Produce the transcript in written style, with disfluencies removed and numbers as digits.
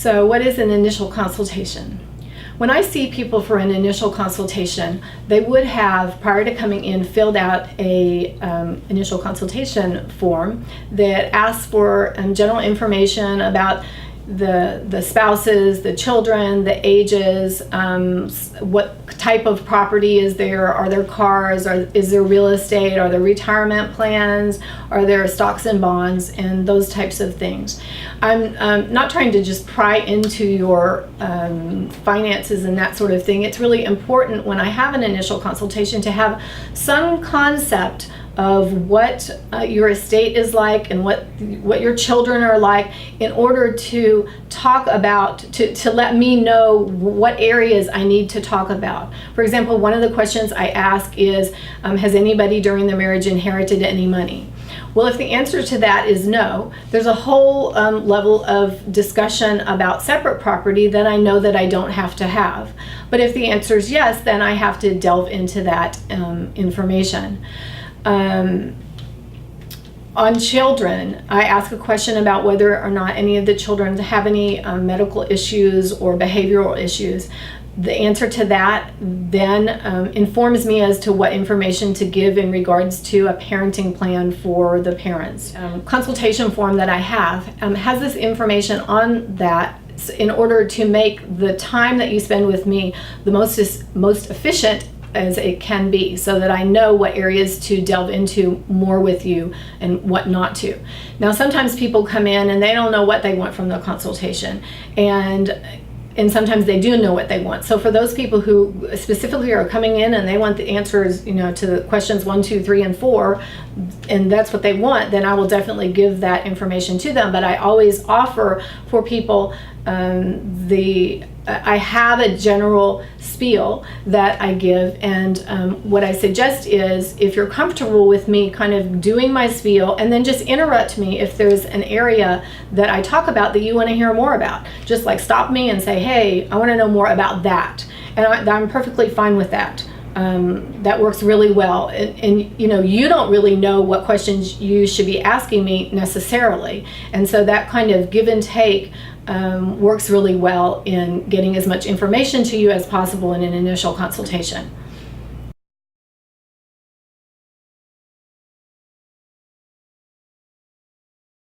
So what is an initial consultation? When I see people for an initial consultation, they would have, prior to coming in, filled out a initial consultation form that asks for general information about the spouses, the children, the ages, what type of property is there, are there cars, is there real estate, are there retirement plans, are there stocks and bonds, and those types of things. I'm not trying to just pry into your finances and that sort of thing. It's really important when I have an initial consultation to have some concept of what your estate is like and what your children are like, in order to talk about, to let me know what areas I need to talk about. For example, one of the questions I ask is, has anybody during the marriage inherited any money? Well, if the answer to that is no, there's a whole level of discussion about separate property that I know that I don't have to have. But if the answer is yes, then I have to delve into that information. On children, I ask a question about whether or not any of the children have any medical issues or behavioral issues. The answer to that then informs me as to what information to give in regards to a parenting plan for the parents. Consultation form that I have has this information on that in order to make the time that you spend with me the most efficient as it can be, so that I know what areas to delve into more with you and what not to. Now, sometimes people come in and they don't know what they want from the consultation, and sometimes they do know what they want. So for those people who specifically are coming in and they want the answers, to the questions 1, 2, 3, and 4, and that's what they want, then I will definitely give that information to them. But I always offer for people I have a general spiel that I give, and what I suggest is, if you're comfortable with me kind of doing my spiel, and then just interrupt me if there's an area that I talk about that you want to hear more about. Just like stop me and say, hey, I want to know more about that. And I'm perfectly fine with that. That works really well, and you don't really know what questions you should be asking me necessarily, and so that kind of give and take works really well in getting as much information to you as possible in an initial consultation.